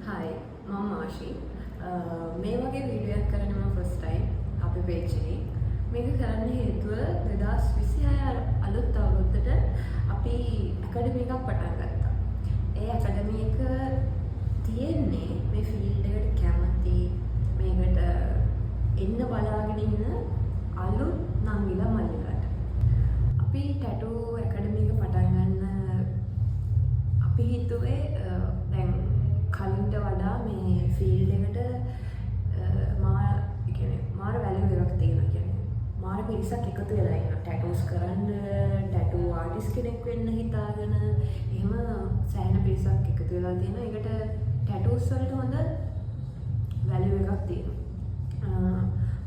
Hi, මම මාෂි. මේ වගේ වීඩියෝ එකක් කරන්නේ මම ෆස්ට් ටයිම් අපේ පේජ් එකේ. මේක කරන්න හේතුව 2026 අලුත් අවුරුද්දට අපි ඇකඩමි එකක් පටන් ගත්තා. ඒ ඇකඩමි එක තියෙන්නේ මේ ෆීල්ඩ් එකට කැමති මේකට එන්න බලාගෙන ඉන්න අලුත් නංගිලා මල්ලිලාට. අපි ටැටූ ඇකඩමි එක පටන් ගන්න අපි හිතුවේ දැන් කලින්ට වඩා මේ ෆීල්ඩ් එකට මාර වැලියු එකක් තියෙනවා. කියන්නේ මාර පිරිසක් එකතු වෙලා ඉන්නවා ටැටූස් කරන්න, ටැටූ ආටිස්ට් කෙනෙක් වෙන්න හිතාගෙන එහෙම සෑහෙන පිරිසක් එකතු වෙලා තියෙනවා. ඒකට ටැටූස් වලට හොඳ වැලියු එකක් තියෙනවා.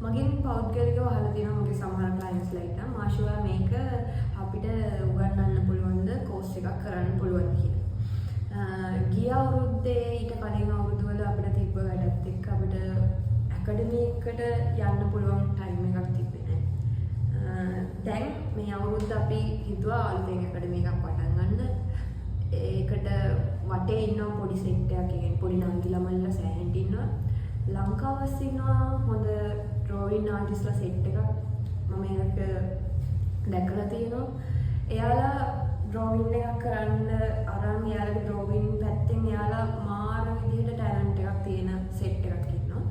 මගෙන් පෞද්ගලිකව අහලා තියෙනවා මගේ සමහර ක්ලයන්ට්ස්ලා ඉන්නවා මාෂුවා මේක අපිට උගන්වන්න පුළුවන්ද, කෝස් එකක් කරන්න පුළුවන්ද කියලා. ගිය අවුරුද්දේ ඊට කලින් අවුරුද්දවල අපිට තිබ්බ වැඩත් එක්ක අපිට ඇකඩමි එකට යන්න පුළුවන් ටයිම් එකක් තිබ්බේ නැහැ. දැන් මේ අවුරුද්ද අපි හිතුවා අලුතෙන් ඇකඩමි එකක් පටන් ගන්න. ඒකට වටේ ඉන්න පොඩි සෙට් එකක්, කියන්නේ පොඩි නංගි ළමයිලා සෑහෙන්න ඉන්නවා. ලංකාවස් ඉන්නවා හොඳ ඩ්‍රෝවින් ආටිස්ට්ලා සෙට් එකක් මම ඒක දැකලා තියෙනවා. එයාලා ඩ්‍රෝවින් එකක් කරන්න අරන් එයාලගේ ඩ්‍රෝවින් පැත්තෙන් එයාලා මාර විදිහට ටැලන්ට් එකක් තියෙන සෙට් එකක් ඉන්නවා.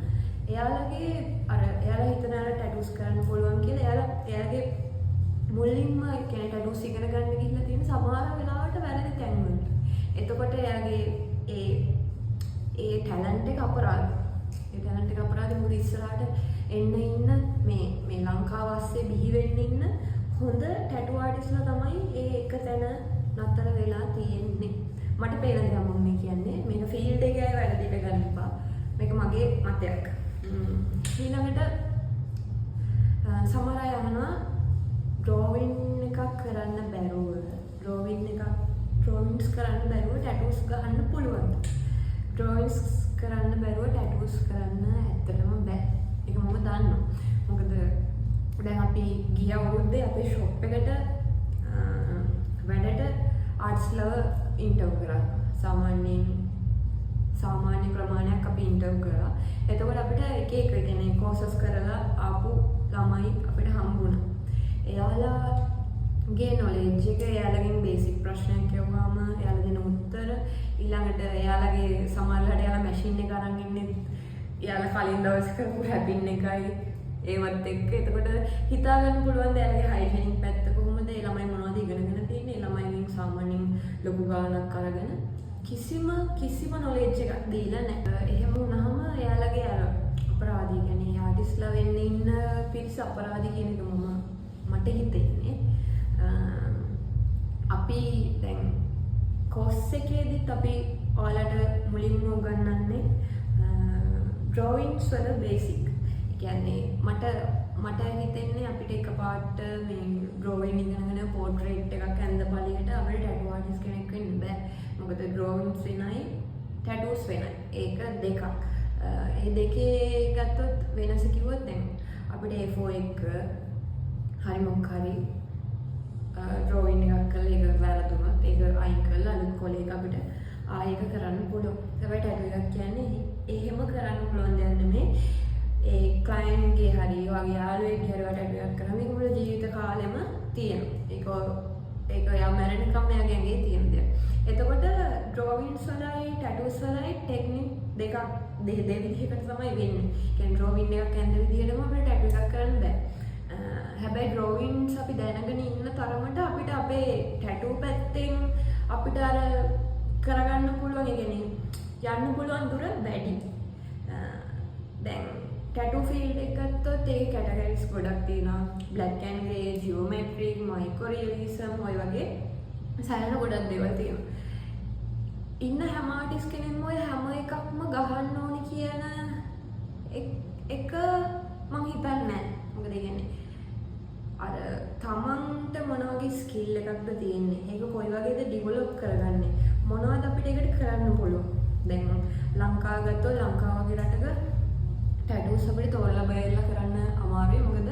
එයාලගේ එයාලා හිතන එයාලා ටැටූස් කරන්න පුළුවන් කියලා එයාලගේ මුලින්ම කියන්නේ ටැටූස් ඉගෙන ගන්න ගිහිල්ලා තියෙන සමහර වෙලාවට වැරදි තැන් වලට. එතකොට එයාගේ ඒ ටැලන්ට් එක අපරාධ. ඒ ටැලන්ට් එක අපරාධ මොකද ඉස්සරහට එන්න ඉන්න මේ ලංකාව ASCII බිහි වෙන්න ඉන්න හොඳ ටැටු ආටිස්ට්ලා තමයි ඒ එක තැන නතර වෙලා තියෙන්නේ. මට පේන දේ මම මේ කියන්නේ මේක ෆීල්ඩ් එකේ අය වැරදිට ගන්න එපා. මේක මගේ මතයක්. ඊළඟට සමහර අය අහනවා ඩ්‍රෝවින් එකක් කරන්න බැරුව ඩ්‍රෝවින්ස් කරන්න බැරුව ටැටූස් ගහන්න පුළුවන්ද? ඩ්‍රෝවින්ස් කරන්න බැරුව ටැටූස් කරන්න ඇත්තටම බෑ. ඒක මම දන්නවා. මොකද දැන් අපි ගිය අවුරුද්දේ අපේ ෂොප් එකට වැඩට ආර්ට්ස්ලව ඉන්ටර්වයුව කරා. සාමාන්‍ය ප්‍රමාණයක් අපි ඉන්ටර්වයුව කරා. එතකොට අපිට එක කියන්නේ කෝසස් කරලා ආපු ළමයි අපිට හම්බුණා. එයාලගේ නොලෙජ් එක, එයාලගෙන් බේසික් ප්‍රශ්නයක් කියවුවාම එයාලා දෙන උත්තර, ඊළඟට එයාලගේ සමහරවිට එයාලා මැෂින් එක අරන් ඉන්නේ එයාලා කලින් දවස් කරපු හැපින් එකයි ඒවත් එක්ක. එතකොට හිතා ගන්න පුළුවන් එයාලගේ හයිජීනික් පැත්ත කොහොමද, ඒ ළමයි මොනවද ඉගෙනගෙන තියෙන්නේ, ඒ ළමයිගෙන් සාමාන්‍යයෙන් ලොකු ගාණක් අරගෙන කිසිම නොලෙජ් එකක් දීලා නැහැ. එහෙම වුණාම එයාලගේ අපරාධී, කියන්නේ ආටිස්ට්ලා වෙන්න ඉන්න පිරිස අපරාධී කියන එක මට හිතෙන්නේ. අපි දැන් කෝස් එකේදීත් අපි ඔයාලට මුලින්ම උගන්වන්නේ ඩ්‍රෝවින්ග්ස් වල බේසික්. කියන්නේ මට හිතෙන්නේ අපිට එකපාරට මේ ඩ්‍රෝවින් ඉගෙනගෙන පෝට්‍රේට් එකක් ඇඳ පළියට අපිට ටැටු ආටිස්ට් කෙනෙක් වෙන්න බෑ. මොකද ඩ්‍රෝවින්ග්ස් වෙනයි ටැටූස් වෙනයි. ඒක දෙකක්. ඒ දෙකේ ගත්තොත් වෙනස කිව්වොත් දැන් අපිට A4 එක හරි මොකක් හරි ඩ්‍රෝවින් එකක් කරලා ඒක වැරදුනොත් ඒක අයින් කරලා අලුත් කොලයක අපිට ආයෙක කරන්න පුළුවන්. හැබැයි ටැටු එකක් කියන්නේ එහෙම කරන්න පුළුවන් දෙයක් නෙමෙයි. ඒ ක්ලයන්ට්ගේ හරි වගේ යාළුවෙක්ගේ හරි ටැටු එකක් කරාම ඒක මුළු ජීවිත කාලෙම තියෙනවා. ඒක යා මැරෙනකම් එයාගේ ඇඟේ තියෙන දෙයක්. එතකොට ඩ්‍රෝවින්ස් වලයි ටැටූස් වලයි ටෙක්නික් දෙකක් විදිහකට තමයි වෙන්නේ. කියන්නේ ඩ්‍රෝවින් එකක් ඇඳ විදිහටම අපිට ටැටු එකක් කරන්න බෑ. හැබැයි ඩ්‍රෝවින්ස් අපි දැනගෙන ඉන්න තරමට අපිට අපේ ටැටූ පැත්තෙන් අපිට අර කරගන්න පුළුවන්, ඒ කියන්නේ යන්න පුළුවන් දුර වැඩි. දැන් ටැටූ ෆීල්ඩ් එක ගත්තොත් ඒකේ කැටගරිස් ගොඩක් තියෙනවා. බ්ලැක් ඇන්ඩ් ග්‍රේ, ජියෝමෙට්‍රික්, මයික්‍රෝරියලිසම්, ඔය වගේ සෑහෙන ගොඩක් දේවල් තියෙනවා. ඉන්න හැම ආටිස්ට් කෙනෙක්ම ඔය හැම එකක්ම ගහන්න ඕනි කියන එක මං හිතන්නේ නැහැ. මොකද කියන්නේ අර තමන්ට මොන වගේ ස්කිල් එකක්ද තියෙන්නේ, ඒක කොයි වගේද ඩිවෙලොප් කරගන්නේ, මොනවද අපිට ඒකට කරන්න පුළුවන්. දැන් ලංකාව ගත්තොත් ලංකාව වගේ රටක ටැටූස් අපිට තෝරලා බයලා කරන්න අමාරුයි. මොකද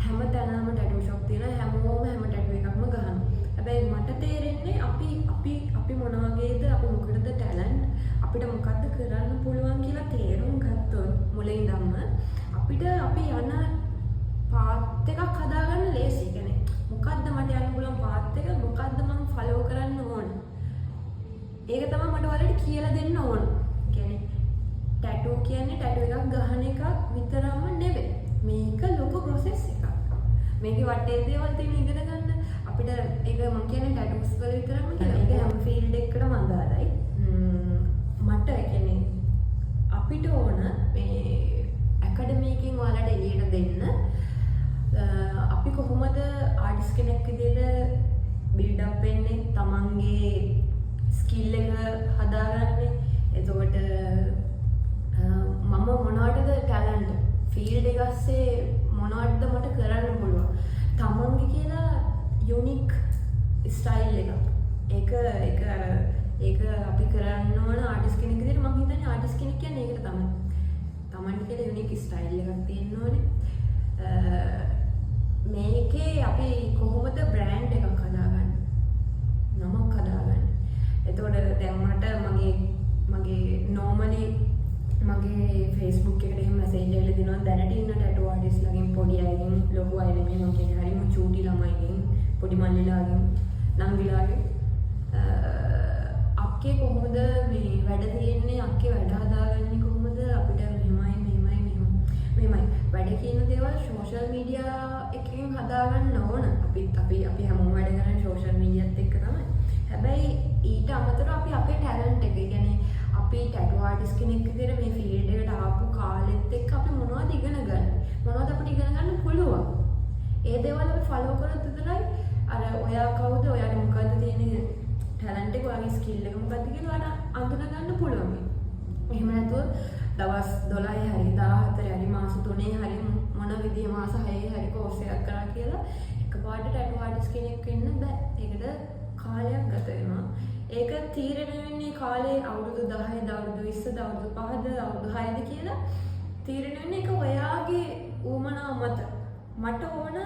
හැම තැනම ටැටූ ෂොප් තියෙනවා, හැමෝම හැම ටැටූ එකක්ම ගහනවා. හැබැයි මට තේරෙන්නේ අපි මොන වගේද, අපි මොකටද ටැලන්ට්, අපි අපිට මොකද්ද කරන්න පුළුවන් කියලා තේරුම් ගත්තොත් මුලින් ඉඳන්ම අපිට අපි යන පාත් එකක් හදාගන්න ලේසි. කියන්නේ මොකද්ද මට යන්න පුළුවන් පාත් එක, මොකද්ද මම ෆලෝ කරන්න ඕන. ඒක තමයි මට ඔයාලට කියලා දෙන්න ඕන. කියන්නේ ටැටූ කියන්නේ ටැටූ එකක් ගහන එකක් විතරක්ම නෙවෙයි. මේක ලොකු ප්‍රොසෙස් එකක්. මේකේ වටේ දේවල් තියෙන ඉගෙන ගන්න අපිට ඒක මම කියන්නේ ටැටූස් වල විතරක්ම කියලා. ඒක හැම ෆීල්ඩ් එකකටම අදාළයි. මට කියන්නේ අපිට ඕන මේ ඇකඩමි එකෙන් ඔයාලට එළියට දෙන්න අපි කොහොමද ආටිස්ට් කෙනෙක් විදිහට බිල්ඩ් අප් වෙන්නේ, තමන්ගේ ස්කිල් එක හදාගන්නේ. එතකොට මම මොනවටද ටැලන්ට් ෆීල්ඩ් එක ඇස්සේ මොනවටද මට කරන්න පුළුවන්. තමන්ගේ කියලා යුනික් ස්ටයිල් එකක්. ඒක අපි කරන්න ඕන ආටිස්ට් කෙනෙක් විදිහට. මම හිතන්නේ ආටිස්ට් කෙනෙක් කියන්නේ ඒකට තමයි. තමන්ගේ කියලා යුනික් ස්ටයිල් එකක් තියෙන්න ඕනේ. මේකේ අපි කොහොමද බ්‍රෑන්ඩ් එකක් හදාගන්නේ, නමක් හදාගන්නේ. එතකොට දැන් මට මගේ නෝමලි මගේ Facebook එකට එහෙම මැසේජ් එකක් දෙනවා දැනට ඉන්න ටැටූ ආටිස්ට්ලාගෙන්, පොඩි අයගෙන්, ලොකු අය නෙමෙයි. මම කියන්නේ හරිම චූටි ළමයිගෙන්, පොඩි මල්ලිලාගෙන්, නංගිලාගෙන් අක්කේ කොහොමද මේ වැඩ තියෙන්නේ, අක්කේ වැඩ හදාගන්නේ කොහොමද, අපිට මෙහෙමයි වැඩ කියන දේවල් සෝෂල් මීඩියා එකකින් හදාගන්න ඕන. අපි හැමෝම වැඩ කරන්නේ සෝෂල් මීඩියාත් එක්ක තමයි. හැබැයි ඊට අමතරව අපි අපේ ටැලන්ට් එක, කියන්නේ අපි ටැටූ ආටිස්ට් කෙනෙක් විදිහට මේ ෆීල්ඩ් එකට ආපු කාලෙත් එක්ක අපි මොනවද ඉගෙන ගන්න, මොනවද අපිට ඉගෙන ගන්න පුළුවන්. ඒ දේවල් අපි ෆලෝ කරොත් විතරයි අර ඔයා කවුද, ඔයාට මොකද්ද තියෙන ටැලන්ට් එක, ඔයාගේ ස්කිල් එක මොකද්ද කියලා ඔයාට අඳුන ගන්න පුළුවන්. එහෙම නැතුව දවස් 12 හරි 14 හරි මාස 3 හරි මොන විදිහේ මාස 6 හරි කෝස් එකක් කරා කියලා එකපාරට ටැටූ ආටිස්ට් කෙනෙක් වෙන්න බෑ. ඒකට කාලයක් ගත වෙනවා. ඒක තීරණය වෙන්නේ කාලේ අවුරුදු 10ද, අවුරුදු 20ද, අවුරුදු 5ද, අවුරුදු 6ද කියලා තීරණය වෙන්නේ ඒක ඔයාගේ ඌමනා මත. මට ඕන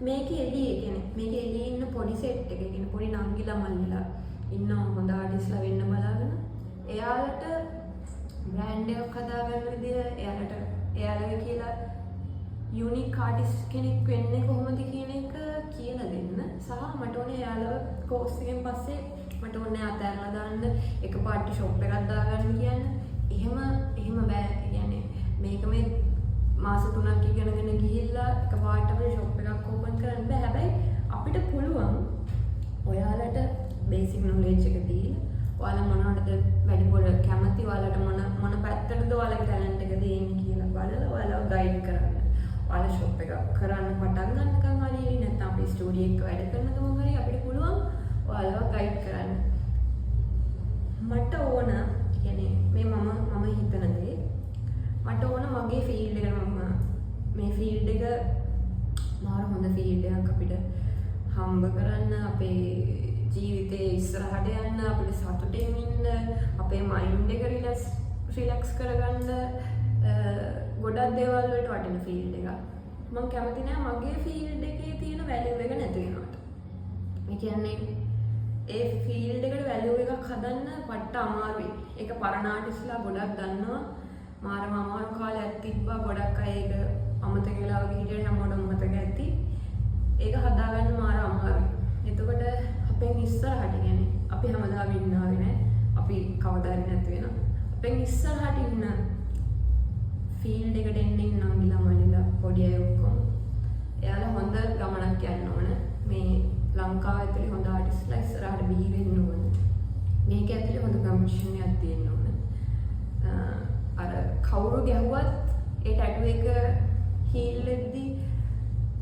මේකේ එළියේ, කියන්නේ මේකේ එළියේ ඉන්න පොඩි සෙට් එක, කියන්නේ පොඩි නංගිලා මල්ලිලා ඉන්න හොඳ ආටිස්ට්ලා වෙන්න බලාගෙන එයාලට බ්‍රෑන්ඩ් එකක් හදාගන්න විදිය, එයාලගේ කියලා යුනික් ආටිස්ට් කෙනෙක් වෙන්නේ කොහොමද කියන එක කියලා දෙන්න. සහ මට ඕනේ එයාලව කෝස් එකෙන් පස්සේ මට ඕනේ අතහැරලා දාන්න, එකපාරට ෂොප් එකක් දාගන්න කියන්න. එහෙම බෑ. කියන්නේ මේක මේ මාස 3ක් ඉගෙනගෙන ගිහිල්ලා එකපාරට අපේ ෂොප් එකක් ඕපන් කරන්න බෑ. හැබැයි අපිට පුළුවන් ඔයාලට බේසික් නොලෙජ් එක දීලා ඔයාලා මොනවටද වැඩිපුර කැමති, ඔයාලට මොන පැත්තටද ඔයාලගේ ටැලන්ට් එක දෙන්නේ කියලා බලලා ඔයාලව ගයිඩ් කරන්න. ඔයාලා ෂොප් එකක් කරන්න පටන් ගන්නකම් හරි නැත්නම් අපි ස්ටුඩියෝ එක වැඩ කරන ගමන් හරි අපිට පුළුවන් ඔයාලව ගයිඩ් කරන්න. මට ඕන කියන්නේ මේ මම හිතන දේ, මට ඕන මගේ ෆීල්ඩ් එකට මේ ෆීල්ඩ් එක මාර හොඳ ෆීල්ඩ් එකක් අපිට හම්බ කරන්න, අපේ ජීවිතේ ඉස්සරහට යන්න, අපිට සතුටින් ඉන්න, අපේ මයින්ඩ් එක රිලැක්ස් කරගන්න ගොඩක් දේවල් වලට වටින ෆීල්ඩ් එකක්. මම කැමති නෑ මගේ ෆීල්ඩ් එකේ තියෙන වැලියු එක නැති වෙනවට. ඒ කියන්නේ ඒ ෆීල්ඩ් එකට වැලියු එකක් හදන්න පට්ට අමාරුයි. ඒක පරණ ආටිස්ට්ලා ගොඩක් දන්නවා. මාරම අමාරු කාලයක් තිබ්බා. ගොඩක් අය ඒක අමතක වෙලා වගේ හිටියට හැමෝටම මතක ඇති. ඒක හදාගන්න මාර අමාරුයි. එතකොට අපෙන් ඉස්සරහට, කියන්නේ අපි හැමදාම ඉන්නාවේ නෑ. අපි කවදා හරි නැති වෙනවා. අපෙන් ඉස්සරහට ඉන්න ෆීල්ඩ් එකට එන්නේ නංගිලා මල්ලිලා පොඩි අය ඔක්කොම. එයාලා හොඳ ගමනක් යන්න ඕන. මේ ලංකාව ඇතුලේ හොඳ ආටිස්ට්ලා ඉස්සරහට බිහි වෙන්න ඕන. මේක ඇතුලේ හොඳ කම්පිටිෂන් එකක් තියෙන්න ඕන. අර කවුරු ගැහුවත් ඒ ටැටු එක හීල් වෙද්දී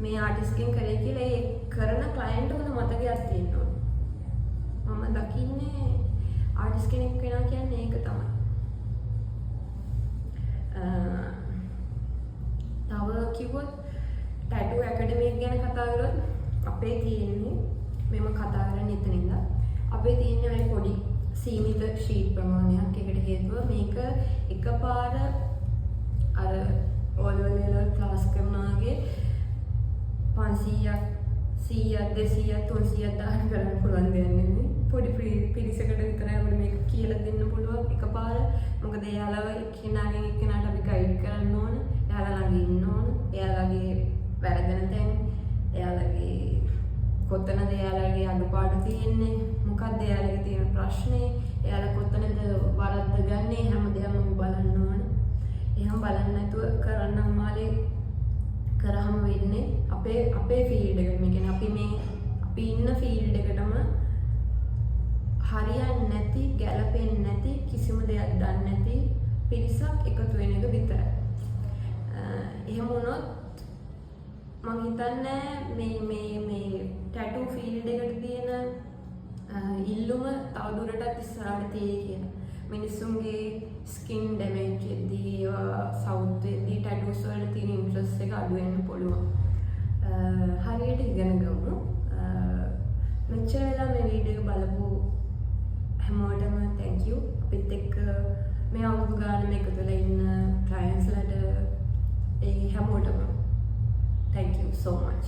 මේ ආටිස්ට් කෙනෙක් කරේ කියලා ඒ කරන ක්ලයන්ට් හොඳ මතකයක් තියෙන්න ඕන. මම දකින්නේ ආටිස්ට් කෙනෙක් වෙනවා කියන්නේ ඒක තමයි. තව කිව්වොත් ටැටු ඇකඩමි එක ගැන කතා කරොත් අපේ තියෙන්නේ මෙම කතා කරන්නේ එතනින්ද අපේ තියෙන්නේ හරි පොඩි සීමිත ෂීට් ප්‍රමාණයක්. ඒකට හේතුව මේක එකපාර අර ඕලෙවල් වල ක්ලාස් කරනවාගේ 500ක් 100ක් 200ක් 300ක් දාන්න කරන්න පුළුවන් දෙයක් නෙමෙයි. පොඩි පිරිසකට විතරයි අපිට මේක කියලා දෙන්න පුළුවන් එකපාර. මොකද එයාලව එක්කෙනාගෙන් එක්කෙනාට අපි ගයිඩ් කරන්න ඕන. එයාලා ළඟ ඉන්න ඕන. එයාලගේ වැරදෙන තැන්, එයාලගේ කොතනද එයාලගේ අඩුපාඩු තියෙන්නේ, මොකක්ද එයාලගේ තියෙන ප්‍රශ්නේ, එයාලා කොතනද වරද්ද ගන්නේ, හැමදේම බලන්න ඕන. එහෙනම් බලන්න නැතුව කරන්න අම්මාලේ කරාම වෙන්නේ අපේ ෆීල්ඩ් එක. මේ කියන්නේ අපි ඉන්න ෆීල්ඩ් එකටම හරියන්නේ නැති, ගැලපෙන්නේ නැති, කිසිම දෙයක් දන්නේ නැති පිරිසක් එකතු වෙන එක විතරයි. එහෙම වුණොත් මම හිතන්නේ මේ ටැටූ ෆීල්ඩ් එකට තියෙන ඉල්ලුම තවදුරටත් ඉස්සරහට තියෙයි කියලා. මිනිස්සුන්ගේ ස්කින් ඩැමේජ් වෙද්දී, සවුත් වෙද්දී ටැටූස් වලට තියෙන ඉන්ට්‍රස්ට් එක අඩු වෙන්න පුළුවන්. හරියට ඉගෙන ගමු. මෙච්චර වෙලා මේ වීඩියෝ බලපු හැමෝටම thank you. අපිත් එක්ක මේ අවුරුදු ගානෙම එකතු වෙලා ඉන්න ක්ලයන්ට්ස්ලට ඒ හැමෝටම thank you so much.